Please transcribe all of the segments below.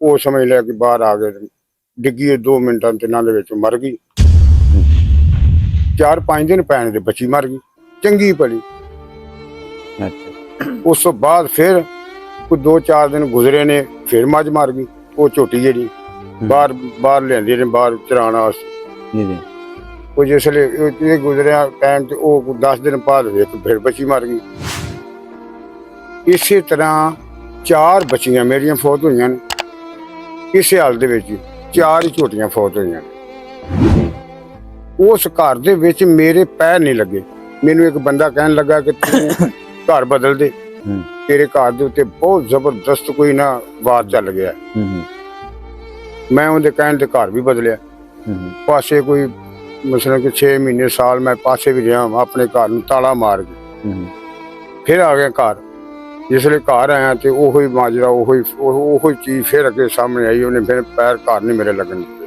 ਉਹ ਸਮਝ ਲਿਆ ਕਿ ਬਾਹਰ ਆ ਗਏ, ਡਿੱਗੀ 2 ਮਿੰਟਾਂ ਤਿੰਨਾਂ ਦੇ ਵਿੱਚ ਮਰ ਗਈ। 4-5 ਦਿਨ ਪੈਣ ਦੇ ਬੱਚੀ ਮਰ ਗਈ, ਚੰਗੀ ਭਲੀ। ਉਸ ਤੋਂ ਬਾਅਦ ਫਿਰ ਕੋਈ 2-4 ਦਿਨ ਗੁਜ਼ਰੇ ਨੇ, ਫਿਰ ਮੱਝ ਮਰ ਗਈ, ਉਹ ਝੋਟੀ ਜਿਹੜੀ ਬਾਹਰ ਲਿਆਂਦੀ ਨੇ ਬਾਹਰ ਚਰਾਉਣ ਵਾਸਤੇ। ਉਹ ਜਿਸਲੇ ਇਹ ਗੁਜ਼ਰਿਆ ਟਾਈਮ ਤੇ ਉਹ 10 ਦਿਨ ਬਾਅਦ ਫਿਰ ਬੱਚੀ ਮਰ ਗਈ। ਇਸੇ ਤਰ੍ਹਾਂ 4 ਬੱਚੀਆਂ ਮੇਰੀਆਂ ਫੌਤ ਹੋਈਆਂ ਨੇ। ਇਸੇ ਹਾਲ ਦੇ ਵਿੱਚ 4 ਹੀ ਝੋਟੀਆਂ ਫੌਤ ਹੋਈਆਂ ਨੇ। ਉਸ ਘਰ ਦੇ ਵਿੱਚ ਮੇਰੇ ਪੈਰ ਨਹੀਂ ਲੱਗੇ। ਮੈਨੂੰ ਇੱਕ ਬੰਦਾ ਕਹਿਣ ਲੱਗਾ ਕਿ ਤੂੰ ਘਰ ਬਦਲ ਦੇ, ਤੇਰੇ ਘਰ ਦੇ ਉੱਤੇ ਬਹੁਤ ਜ਼ਬਰਦਸਤ ਕੋਈ ਨਾ ਵਾਰ ਚੱਲ ਗਿਆ। ਮੈਂ ਉਹਦੇ ਕਹਿਣ ਤੇ ਘਰ ਵੀ ਬਦਲਿਆ। ਪਾਸੇ ਕੋਈ ਮਸਲਨ ਕਿ 6 ਮਹੀਨੇ ਸਾਲ ਮੈਂ ਪਾਸੇ ਵੀ ਰਿਹਾ, ਆਪਣੇ ਘਰ ਨੂੰ ਤਾਲਾ ਮਾਰ ਕੇ ਫਿਰ ਆ ਗਿਆ ਘਰ। ਜਿਸਲੇ ਘਰ ਆਇਆ ਤੇ ਉਹੀ ਮਾਜਰਾ, ਉਹੀ ਚੀਜ਼ ਫਿਰ ਅੱਗੇ ਸਾਹਮਣੇ ਆਈ। ਉਹਨੇ ਫਿਰ ਪੈਰ ਘਰ ਨਹੀਂ ਮੇਰੇ ਲੱਗਣ ਦਿੱਤੇ।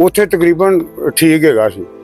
ਉੱਥੇ ਤਕਰੀਬਨ ਠੀਕ ਹੈਗਾ ਸੀ,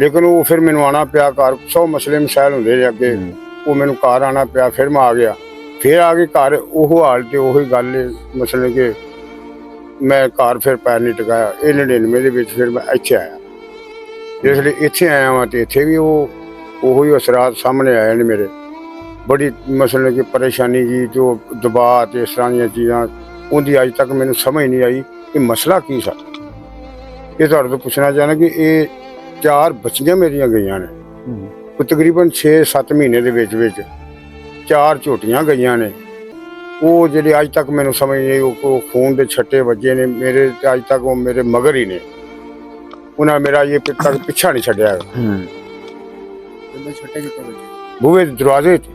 ਲੇਕਿਨ ਉਹ ਫਿਰ ਮੈਨੂੰ ਆਉਣਾ ਪਿਆ ਘਰ। 100 ਮਸਲੇ ਮਸਾਇਲ ਹੁੰਦੇ ਨੇ ਅੱਗੇ, ਉਹ ਮੈਨੂੰ ਘਰ ਆਉਣਾ ਪਿਆ। ਫਿਰ ਮੈਂ ਆ ਗਿਆ, ਫਿਰ ਆ ਕੇ ਘਰ ਉਹ ਹਾਲ ਤੇ ਉਹੀ ਗੱਲ। ਮਸਲੇ ਕਿ ਮੈਂ ਘਰ ਫਿਰ ਪੈਰ ਨਹੀਂ ਟਿਕਾਇਆ। ਇਹ 99 ਦੇ ਵਿੱਚ ਫਿਰ ਮੈਂ ਇੱਥੇ ਆਇਆ। ਜਿਸ ਲਈ ਇੱਥੇ ਆਇਆ ਵਾਂ ਤੇ ਇੱਥੇ ਵੀ ਉਹੀ ਅਸਰਾਤ ਸਾਹਮਣੇ ਆਏ ਨੇ ਮੇਰੇ। ਬੜੀ ਮਸਲੇ ਕਿ ਪਰੇਸ਼ਾਨੀ ਜੀ, ਜੋ ਦਬਾਅ ਤੇ ਇਸ ਤਰ੍ਹਾਂ ਦੀਆਂ ਚੀਜ਼ਾਂ, ਉਹਦੀ ਅੱਜ ਤੱਕ ਮੈਨੂੰ ਸਮਝ ਨਹੀਂ ਆਈ ਕਿ ਮਸਲਾ ਕੀ ਸੀ। ਇਹ ਤੁਹਾਡੇ ਤੋਂ ਪੁੱਛਣਾ ਚਾਹੁੰਦਾ ਕਿ ਇਹ 4 ਬੱਚੀਆਂ ਮੇਰੀਆਂ ਗਈਆਂ ਨੇ, ਉਹ ਤਕਰੀਬਨ 6-7 ਮਹੀਨੇ ਦੇ ਵਿੱਚ 4 ਝੋਟੀਆਂ ਗਈਆਂ ਨੇ। ਉਹ ਜਿਹੜੇ ਅੱਜ ਤੱਕ ਮੈਨੂੰ ਸਮਝ ਨਹੀਂ ਆਈ, ਉਹ ਖੂਨ ਦੇ ਛੱਟੇ ਵੱਜੇ ਨੇ ਮੇਰੇ, ਤੇ ਅੱਜ ਤੱਕ ਉਹ ਮੇਰੇ ਮਗਰ ਹੀ ਨੇ। ਉਹਨਾਂ ਮੇਰਾ ਇਹ ਤੱਕ ਪਿੱਛਾ ਨਹੀਂ ਛੱਡਿਆ। ਬੂਹੇ ਦੇ ਦਰਵਾਜ਼ੇ ਤੇ।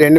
3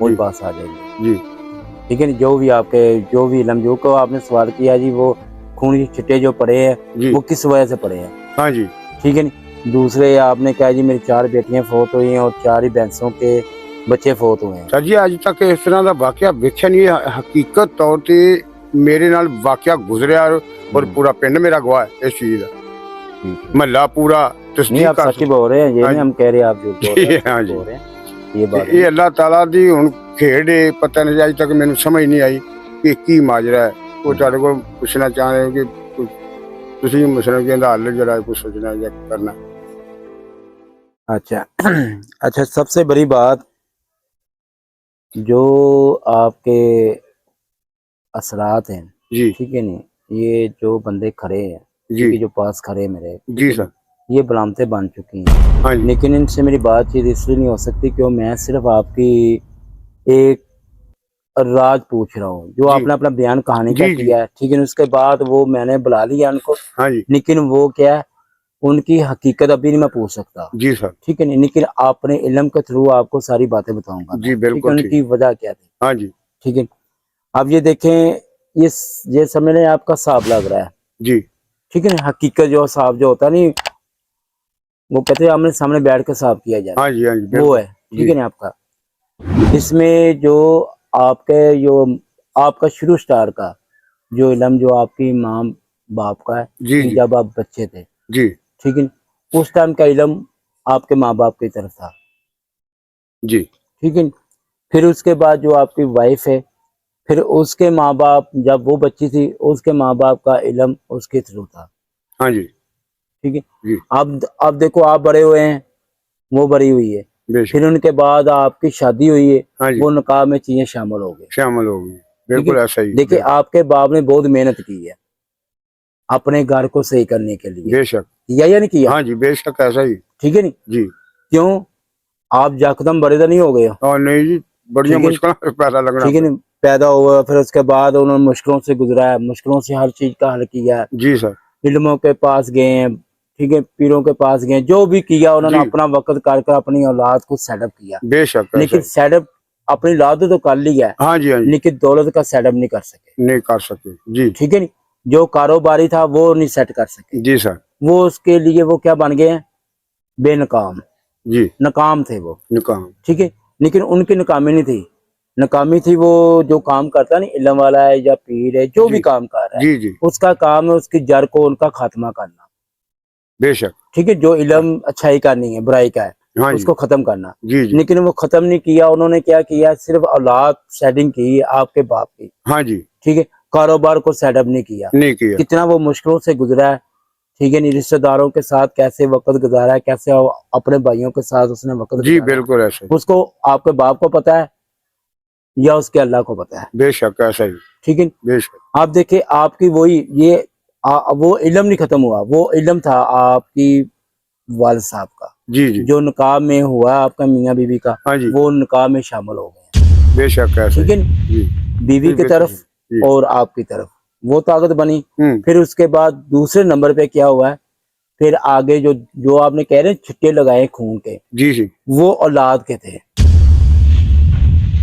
وہی جی پاس آ جائیں گے. جی ٹھیک ہے نا. جو بھی آپ کے جو بھی علم جو کو آپ نے سوال کیا جی وہ خون کے چھٹے جو پڑے ہیں جی وہ کس وجہ سے پڑے ہیں. ہاں جی ٹھیک ہے نا. دوسرے آپ نے کہا جی میری 4 بیٹیاں فوت ہوئی ہیں اور 4 ہی بہنوں کے بچے فوت ہوئے ہیں. سر جی اج تک اس طرح کا واقعہ ویکھیا نہیں ہے. حقیقت طور تے میرے نال واقعہ گزریا اور پورا پنڈ میرا گواہ ہے اس چیز کا. محلہ پورا نہیں تصدیق آپ کر سچ بول رہے ہیں, یہ ہاں نہیں جی. ہم کہہ رہے آپ جھوٹ بول رہے ہیں, ہاں سچ جی بول رہے ہیں. یہ بات یہ اللہ تعالیٰ دی ہن کھیڈ ہے. پتہ نہیں اج تک مینوں سمجھ نہیں آئی کہ کی ماجرا ہے. وہ تہاڈے کو پوچھنا چاہ رہے ہو کہ تسی مسئلے کے حل جڑا ہے کچھ سوچنا یا کرنا. اچھا اچھا, سب سے بڑی بات جو آپ کے اثرات ہیں, جی ٹھیک ہے نہیں, یہ جو بندے کھڑے ہیں, ٹھیک جی ہے, جو پاس کھڑے ہیں میرے, ٹھیک جی ہے سر. نا, یہ بلامتیں بن چکی ہیں. ہاں جی لیکن ان سے میری بات چیت اس لیے نہیں ہو سکتی کہ میں صرف آپ کی ایک راز پوچھ رہا ہوں جو جی آپ نے اپنا بیان کہانی کا جی جی کیا ہے. ٹھیک ہے, اس کے بعد وہ میں نے بلا لیا ان کو, ہاں جی لیکن وہ کیا ہے ان کی حقیقت ابھی نہیں میں پوچھ سکتا. جی سر. ٹھیک ہے نہیں, لیکن اپنے علم کے تھرو آپ کو ساری باتیں بتاؤں گا میں. جی ٹھیک ہے, بالکل ان ٹھیک. کی وجہ کیا تھی. ہاں جی ٹھیک ہے, اب یہ دیکھیں یہ سمجھ آپ کا حساب لگ رہا ہے. جی ٹھیک ہے نا, حقیقت جو حساب جو ہوتا نہیں, وہ کہتے ہیں آمنے سامنے بیٹھ کے حساب کیا جاتا ہاں ہے, جی ہاں جی وہ بالکل. ہے. ٹھیک جی ہے نا. آپ کا اس میں جو آپ کے جو آپ کا شروع سٹار کا جو علم جو آپ کی ماں باپ کا ہے جی کہ جی جب آپ بچے تھے, جی ٹھیک ہے, اس ٹائم کا علم آپ کے ماں باپ کی طرف تھا. جی ٹھیک ہے, پھر اس کے بعد جو آپ کی وائف ہے, پھر اس کے ماں باپ جب وہ بچی تھی اس کے ماں باپ کا علم اس کے تھرو تھا. ہاں جی ٹھیک ہے. جی اب دیکھو آپ بڑے ہوئے ہیں, وہ بڑی ہوئی ہے, بے پھر شک. ان کے بعد آپ کی شادی ہوئی ہے, ہاں جی وہ نکاح میں چیزیں شامل ہو گئی. شامل ہو گئی. ٹھیک ہے, بالکل ایسا ہی. دیکھیں آپ کے باپ نے بہت محنت کی ہے اپنے گھر کو صحیح کرنے کے لیے, بے شک. کیا یا نہیں کیا. ہاں جی بے شک ایسا ہی. ٹھیک ہے نہیں. جی کیوں آپ یکدم بڑے تو نہیں ہو گئے. اور نہیں جی, بڑی ٹھیک ہے, مشکل پیدا لگنا ٹھیک ہے پہ. نا, پیدا ہوا, پھر اس کے بعد انہوں نے مشکلوں سے گزرا ہے, مشکلوں سے ہر چیز کا حل کیا ہے. جی سر. علموں کے پاس گئے ہیں, ٹھیک ہے, پیروں کے پاس گئے, جو بھی کیا انہوں نے جی اپنا وقت کر کر اپنی اولاد کو سیٹ اپ کیا. بے شک ایسا لیکن ہی. سیٹ اپ اپنی اولاد تو کر لیا ہے, ہاں جی ہاں جی لیکن دولت کا سیٹ اپ نہیں کر سکے. نہیں کر سکے. جی ٹھیک ہے نہیں, جو کاروباری تھا وہ نہیں سیٹ کر سکے. جی سر. وہ اس کے لیے وہ کیا بن گئے ہیں, بے ناکام, جی ناکام تھے وہ. نکام. ٹھیک ہے, لیکن ان کی ناکامی نہیں تھی. ناکامی تھی وہ جو کام کرتا ہے نا, علم والا ہے یا پیر ہے, جو بھی جی کام کر رہا جی جی ہے اس کا کام ہے اس کی جڑ کو ان کا خاتمہ کرنا. بے شک. ٹھیک ہے, جو علم اچھائی کا نہیں ہے برائی کا ہے ہاں اس جی کو ختم کرنا. جی جی لیکن وہ ختم نہیں کیا, انہوں نے کیا کیا, صرف اولاد سیٹنگ کی آپ کے باپ کی. ہاں جی ٹھیک ہے, کاروبار کو سیٹ اپ نہیں کیا. نہیں کیا. کتنا وہ مشکلوں سے گزرا ہے. ٹھیک ہے نہیں, رشتہ داروں کے ساتھ کیسے وقت گزارا ہے, کیسے اپنے بھائیوں کے ساتھ اس نے وقت جی گزارا ہے, بالکل ایسا ہی. اس کو آپ کے باپ کو پتا ہے یا اس کے اللہ کو پتا ہے. بے شک ایسا ہی. ٹھیک ہے, بے شک. آپ دیکھیں آپ کی وہی یہ وہ علم نہیں ختم ہوا, وہ علم تھا آپ کی والد صاحب کا, جی جی جو نکاح میں ہوا آپ کا میاں بیوی کا, ہاں جی وہ نکاح میں شامل ہو گئے. بے شک ایسا ٹھیک ہی. ہے نا, جی بیوی کی طرف جی اور آپ کی طرف وہ طاقت بنی. ہوں پھر اس کے بعد دوسرے نمبر پہ کیا ہوا ہے, پھر آگے جو آپ نے کہہ رہے ہیں چھٹے لگائے خون کے, جی جی وہ اولاد کے تھے.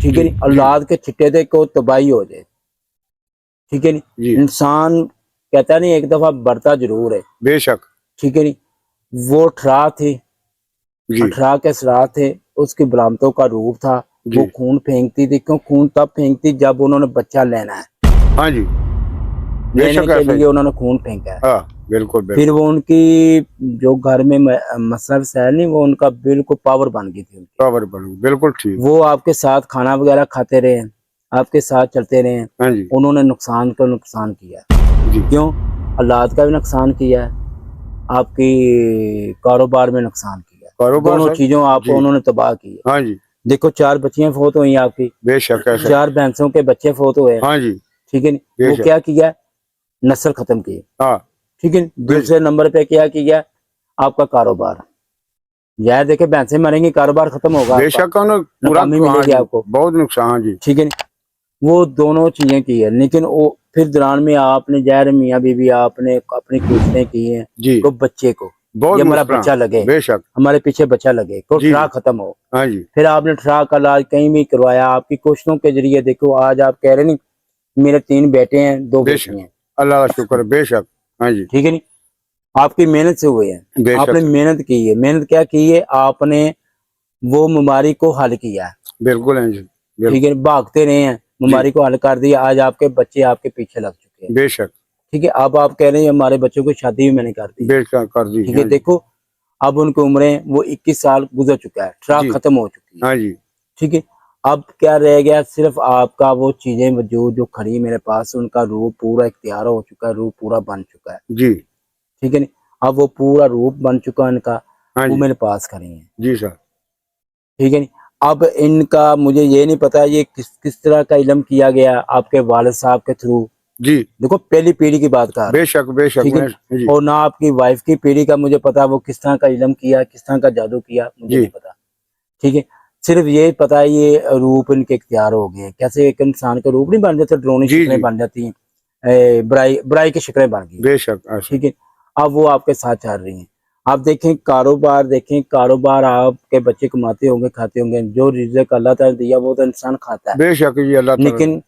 ٹھیک ہے جی نہیں, جی اولاد کے چھٹے تھے کو تباہی ہو جائے. ٹھیک ہے نہیں, جی انسان کہتا نہیں ایک دفعہ بڑھتا ضرور ہے. بے شک. ٹھیک ہے نہیں, وہ 18 تھی, جی 18 کے اثرات تھے, اس کی برامتوں کا روپ تھا. وہ جی خون پھینکتی تھی, کیوں خون تب پھینکتی جب انہوں نے بچہ لینا ہے, ہاں جی بے لینے شک کے ایسا ہی. لیے انہوں نے خون پھینکا ہے. ہاں بالکل پھر بالکل. وہ ان کی جو گھر میں مسئلہ سہل نہیں, وہ ان کا بالکل پاور بن گئی تھی. پاور بڑھ بالکل ٹھیک. وہ آپ کے ساتھ کھانا وغیرہ کھاتے رہے, آپ کے ساتھ چلتے رہے, ہاں جی انہوں نے نقصان کا نقصان کیا. جی کیوں, اولاد کا بھی نقصان کیا ہے, آپ کی کاروبار میں نقصان کیا, کاروبار دونوں سر. چیزوں آپ جی انہوں نے تباہ کی ہے. ہاں جی دیکھو 4 بچیاں فوت ہوئی آپ کی, بے شک ایسا ہی. 4 بھینسوں کے بچے فوت ہوئے. ہاں جی ٹھیک ہے, بے وہ شک. کیا کیا, نسل ختم کی. ہاں ٹھیک ہے, بے شک. دوسرے نمبر پہ کیا کیا, آپ کا کاروبار. یار دیکھیں بھینسیں مریں گی, کاروبار ختم ہوگا بے آپ کا, شک انہوں پورا. ناکامی ملے ہاں گی جی آپ کو. بہت نقصان. ہاں جی ٹھیک ہے, وہ دونوں چیزیں کی ہے. لیکن وہ پھر دوران میں آپ نے ظاہر میاں بیوی آپ نے اپنی کوششیں کی ہیں جی تو بچے کو بہت یہ ہمارا مشکل، بچہ لگے، بے شک، ہمارے پیچھے بچہ لگے، تو جی، ٹھڑا ختم ہو. ہاں جی، پھر آپ نے ٹھڑا کا علاج کہیں بھی کروایا، آپ کی کوششوں کے ذریعے دیکھو آج آپ کہہ رہے نہیں میرے 3 بیٹے ہیں 2 بے بیٹی شک، ہیں، اللہ کا شکر، بے شک، ہاں جی، ٹھیک ہے نہیں. آپ کی محنت سے ہوئے ہیں، بے آپ نے شک، محنت کی ہے. محنت کیا کی ہے؟ آپ نے وہ بیماری کو حل کیا ہے، بالکل ہیں جی، ٹھیک بالکل، ہے. بھاگتے رہے ہیں، جی، بیماری کو حل کر دیا، آج آپ کے بچے آپ کے پیچھے لگ چکے ہیں، بے شک، ٹھیک ہے. اب آپ کہہ رہے ہیں ہمارے بچوں کو شادی بھی میں نے کر دی، بے شک کر دی، ٹھیک ہے. ہاں جی، دیکھو اب ان کی عمریں وہ 21 سال گزر چکا ہے، ٹھڑا جی، ختم ہو چکی ہے، ہاں جی، ٹھیک ہے. اب کیا رہ گیا؟ صرف آپ کا وہ چیزیں وجود جو کھڑی میرے پاس، ان کا روپ پورا اختیار ہو چکا ہے، روپ پورا بن چکا ہے، جی، ٹھیک ہے نہیں. اب وہ پورا روپ بن چکا ہے ان کا، ہاں وہ جی، میرے پاس کھڑی ہیں، جی سر، ٹھیک ہے نہیں. اب ان کا مجھے یہ نہیں پتا یہ کس طرح کا علم کیا گیا آپ کے والد صاحب کے تھرو. جی، دیکھو پہلی پیڑھی کی بات کر رہا بے ہوں، شک، بے شک، ٹھیک ہے میں، نہیں. جی، اور نہ آپ کی وائف کی پیڑھی کا مجھے پتا وہ کس طرح کا علم کیا، کس طرح کا جادو کیا، مجھے جی، نہیں پتا، ٹھیک ہے. صرف یہ پتا ہے یہ روپ ان کے اختیار ہو گئے ہیں. کیسے ایک انسان کے روپ نہیں بن جاتے، ڈرونی جی، شکلیں جی، بن جاتی ہیں، برائی کی شکلیں بن گئی ہیں، بے شک، ایسا، ٹھیک ہے. اب وہ آپ کے ساتھ چل رہی ہیں. آپ دیکھیں کاروبار، دیکھیں کاروبار، آپ کے بچے کماتے ہوں گے، کھاتے ہوں گے، جو رزق اللہ تعالیٰ دیا وہ تو انسان کھاتا ہے، بے شک جی، اللہ تعالیٰ، لیکن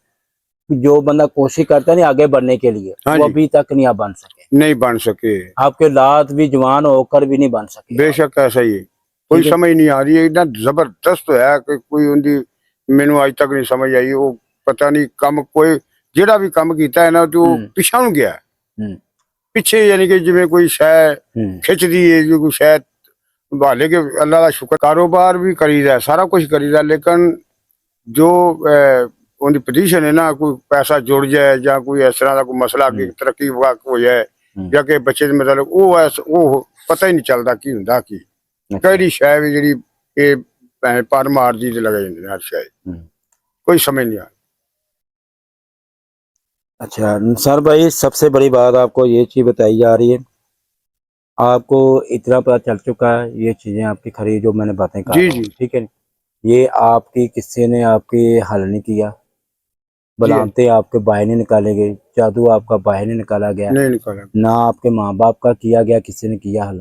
جو بندہ کوشش کرتا ہے نہیں آگے بڑھنے کے لیے، ہاں وہ جی، ابھی تک نہیں آپ بن سکے. نہیں بن سکے، آپ کے لات بھی جوان ہو کر بھی نہیں بن سکے بے آپ، شک ایسا ہی ہے. کوئی ٹھیک ہے. سمجھ نہیں آ رہی ہے، اتنا زبردست ہے کہ کوئی ان دی مینو اج تک نہیں سمجھ آئی. وہ پتہ نہیں کم کوئی جہاں بھی کم کیتا ہے نا تو ہوں پیچھا نو گیا ہوں پیچھے، یعنی کہ جی کوئی شے ہوں کھچ دی ہے، جو کوئی شے بھالے کے اللہ کا شکر، کاروبار بھی کری دا ہے، سارا کچھ کری دا ہے، لیکن جو ان کی پوزیشن ہے نا، کوئی پیسہ جڑ جائے یا کوئی اس طرح کا کوئی مسئلہ ہوں کی ترقی ہو جائے ہوں. یا کہ بچے مطلب وہ پتہ ہی نہیں چلتا کی ہوندا کی اچھا. کہڑی شے بھی جڑی یہ پر مار دی تے لگا جاندی ہر شے ہوں. کوئی سمجھ نہیں آ. اچھا نثار بھائی، سب سے بڑی بات آپ کو یہ چیز بتائی جا رہی ہے، آپ کو اتنا پتہ چل چکا ہے یہ چیزیں آپ کی کھڑی جو میں نے باتیں کر جی، رہا ہوں، جی، ٹھیک ہے. یہ آپ کی کسی نے آپ کی حل نہیں کیا، جی، بلانتے آپ کے باہر نہیں نکالے گئے، جادو آپ کا باہر نہیں نکالا گیا، نہیں نکالا، نہ آپ کے ماں باپ کا کیا گیا کسی نے کیا حل،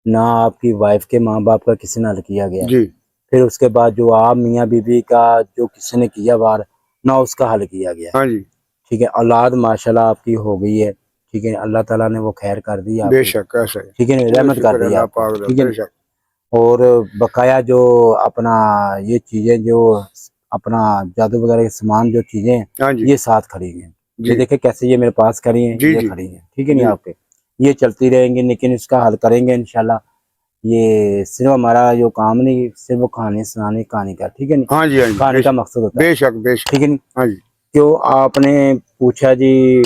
نہ آپ کی وائف کے ماں باپ کا کسی نے حل کیا گیا. جی، پھر اس کے بعد جو آپ میاں بیوی کا جو کسی نے کیا وار، نہ اس کا حل کیا گیا، ہاں جی، ٹھیک ہے. اولاد ماشاءاللہ آپ کی ہو گئی ہے، ٹھیک ہے. اللہ تعالیٰ نے وہ خیر کر دی آپ بے کی، شک ایسا ہے، ٹھیک ہے، پورا رحمت کر شکر ہے دی اللہ آپ کی، پاک دا، ٹھیک ہے. بے شک، اور بقایا جو اپنا یہ چیزیں جو اپنا جادو وغیرہ کے سامان جو چیزیں ہیں ہاں جی، یہ ساتھ کھڑی ہیں، یہ جی، دیکھیں کیسے یہ میرے پاس کھڑی ہیں، جی، یہ جی، کھڑی ہیں، ٹھیک ہے. نہیں جی، آپ کے یہ چلتی رہیں گی، لیکن اس کا حل کریں گے انشاءاللہ. یہ صرف ہمارا جو کام نہیں صرف وہ کہانی سنانی کہانی کا، ٹھیک ہے نہیں، ہاں جی، ہاں جی، کہانی کا مقصد ہوتا ہے، بے شک، بے شک، ٹھیک ہے نہیں. ہاں جی، کیوں آپ نے پوچھا جی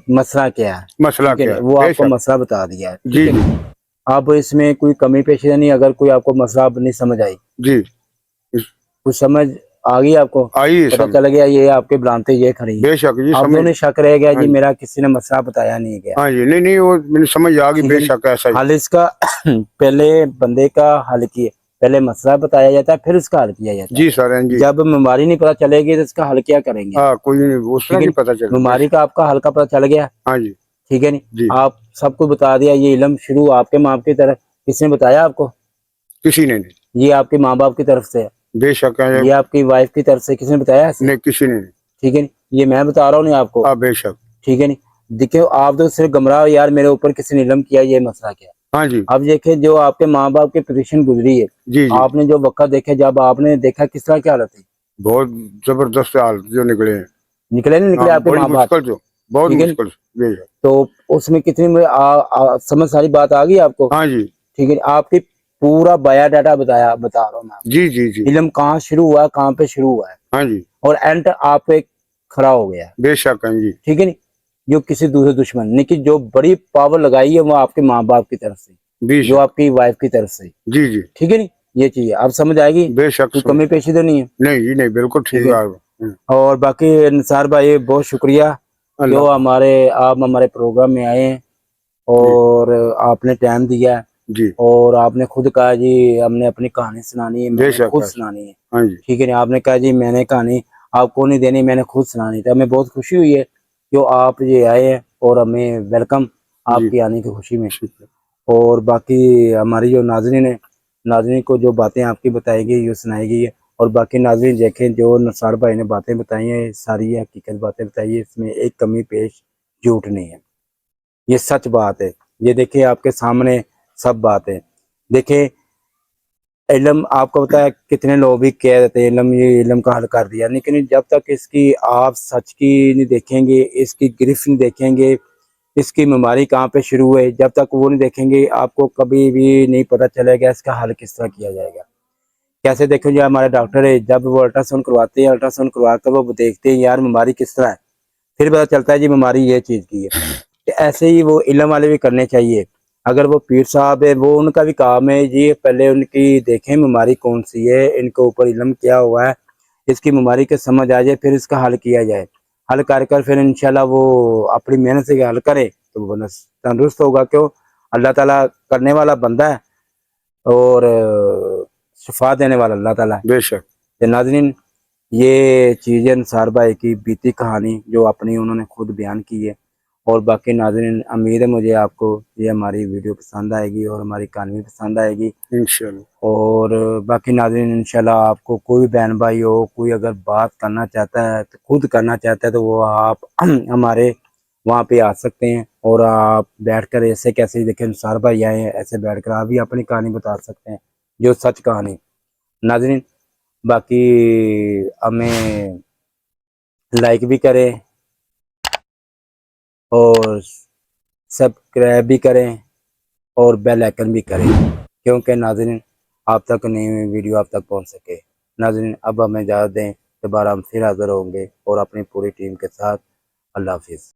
مسئلہ کیا ہے، مسئلہ ٹھیک ہے کیا نہیں، ہے، وہ بے آپ کو شک، مسئلہ بتا دیا ہے، ٹھیک جی، ہے جی، نہیں. اب اس میں کوئی کمی پیشی نہیں، اگر کوئی آپ کو مسئلہ نہیں سمجھ آئی، جی، کچھ سمجھ آ گئی آپ کو، آئی ہے پتہ سمجھ، چل گیا یہ آپ کے بلانتے یہ کھڑی ہیں. بے شک جی، اب سمجھ، دونوں شک رہ گیا ہاں جی جی، میرا کسی نے مسئلہ بتایا نہیں گیا، ہاں جی، نہیں نہیں وہ مجھے سمجھ آ گئی، ٹھیک بے ہے نہیں. شک ایسا ہی، حل اس کا پہلے بندے کا حل کیے، پہلے مسئلہ بتایا جاتا ہے پھر اس کا حل کیا جاتا جی ہے. سر، ہاں جی، جب بیماری نہیں پتہ چلے گی تو اس کا حل کیا کریں گے؟ ہاں کوئی نہیں اس طرح ٹھیک ہے کی نہیں. پتہ چلے، بے بیماری شک، کا آپ کا حل کا پتہ چل گیا، ہاں جی، ٹھیک ہے نہیں. جی، آپ سب کو بتا دیا، یہ علم شروع آپ کے ماں باپ کی طرف، کس نے بتایا آپ کو؟ کسی نے نہیں، یہ آپ کے ماں باپ کی طرف سے ہے، بے شک ہے، یہ آپ کی وائف کی طرف سے کس نے بتایا ایسے؟ نہیں کسی نے نہیں، ٹھیک ہے نہیں. یہ میں بتا رہا ہوں نہیں آپ کو، ہاں بے شک، ٹھیک ہے نہیں. دیکھو آپ تو صرف گمراہ ہو یار، میرے اوپر کسی نے علم کیا یہ مسئلہ کیا. ہاں جی، اب دیکھیں جو آپ کے ماں باپ کی پوزیشن گزری ہے، جی، جی، آپ نے جو وقت دیکھا، جب آپ نے دیکھا کس طرح کی حالت تھی، بہت زبردست حال جو نکلے ہیں، نکلے نہیں ہاں نکلے آپ کے بڑی ماں باپ، مشکل جو، بہت ٹھیک ہے نہیں. مشکل، بے شک، تو اس میں کتنی سمجھ ساری بات آ گئی آپ کو، ہاں جی، ٹھیک ہے. آپ کی پورا بایو ڈاٹا بتا رہا ہوں میں آپ جی، جی، جی، کو، علم کہاں شروع ہوا کہاں پہ شروع ہوا ہے، ہاں جی، اور اینڈ آپ پہ کھڑا ہو گیا ہے، بے شک، ہاں جی، ٹھیک ہے نہیں. جو کسی دوسرے دشمن نے کہ جو بڑی پاور لگائی ہے وہ آپ کے ماں باپ کی طرف سے، بے جو شک، آپ کی وائف کی طرف سے، جی، جی، ٹھیک ہے نہیں. یہ چیز اب سمجھ آئے گی، بے شک کوئی سمجھ، کمی پیشی تو نہیں ہے، نہیں جی، نہیں بالکل ٹھیک ٹھیک ہے. ہے، اور باقی نثار بھائی بہت شکریہ جو اللہ، آپ ہمارے پروگرام میں آئے ہیں جی، اور آپ نے ٹائم دیا ہے، جی، اور آپ نے خود کہا جی ہم نے اپنی کہانی سنانی ہے، میں بے نے شک خود ایسا، سنانی ہے، ہاں جی، ٹھیک ہے نہیں. آپ نے کہا جی میں نے کہانی آپ کو نہیں دینی، میں نے خود سنانی تھی. ہمیں بہت خوشی ہوئی ہے جو آپ یہ آئے ہیں، اور ہمیں ویلکم آپ جی، کی آنے کی خوشی میں. شکریہ، اور باقی ہماری جو ناظرین ہیں، ناظرین کو جو باتیں آپ کی بتائی گئی یہ سنائی گئی ہے، اور باقی ناظرین دیکھیں جو نثار بھائی نے باتیں بتائی ہیں ساری حقیقت باتیں بتائی ہیں، اس میں ایک کمی پیش جھوٹ نہیں ہے، یہ سچ بات ہے۔ یہ دیکھیں آپ کے سامنے سب بات ہے۔ دیکھیں علم آپ کو پتا ہے کتنے لوگ بھی کہہ دیتے ہیں علم، یہ علم کا حل کر دیا، لیکن جب تک اس کی آپ سچ کی نہیں دیکھیں گے، اس کی گرفت نہیں دیکھیں گے، اس کی بیماری کہاں پہ شروع ہے، جب تک وہ نہیں دیکھیں گے آپ کو کبھی بھی نہیں پتہ چلے گا اس کا حل کس طرح کیا جائے گا۔ کیسے دیکھو جو ہمارے ڈاکٹر ہے جب وہ الٹرا ساؤنڈ کرواتے ہیں، الٹرا ساؤنڈ کروا کر وہ دیکھتے ہیں یار بیماری کس طرح ہے، پھر پتہ چلتا ہے جی بیماری یہ چیز کی ہے۔ کہ ایسے ہی وہ علم والے بھی کرنے چاہیے۔ اگر وہ پیر صاحب ہے وہ ان کا بھی کام ہے جی پہلے ان کی دیکھیں بیماری کون سی ہے، ان کے اوپر علم کیا ہوا ہے، اس کی بیماری کے سمجھ آ جائے پھر اس کا حل کیا جائے، حل کر کر پھر انشاءاللہ وہ اپنی محنت سے حل کرے تو وہ تندرست ہوگا۔ کیوں اللہ تعالیٰ کرنے والا بندہ ہے اور شفا دینے والا اللہ تعالیٰ ہے۔ بے شک تو ناظرین یہ چیزیں نثار بھائی کی بیتی کہانی جو اپنی انہوں نے خود بیان کی ہے، اور باقی ناظرین امید ہے مجھے آپ کو یہ ہماری ویڈیو پسند آئے گی اور ہماری کہانی پسند آئے گی، انشاءاللہ۔ اور باقی ناظرین انشاءاللہ آپ کو کوئی بہن بھائی ہو کوئی اگر بات کرنا چاہتا ہے تو خود کرنا چاہتا ہے تو وہ آپ ہمارے وہاں پہ آ سکتے ہیں، اور آپ بیٹھ کر ایسے کیسے دیکھیں نثار بھائی آئے ہیں ایسے بیٹھ کر آپ بھی اپنی کہانی بتا سکتے ہیں جو سچ کہانی۔ ناظرین باقی ہمیں لائک بھی کریں اور سبسکرائب بھی کریں اور بیل آئیکن بھی کریں، کیونکہ ناظرین آپ تک نئی ویڈیو آپ تک پہنچ سکے۔ ناظرین اب ہمیں اجازت دیں، دوبارہ ہم پھر حاضر ہوں گے اور اپنی پوری ٹیم کے ساتھ۔ اللہ حافظ۔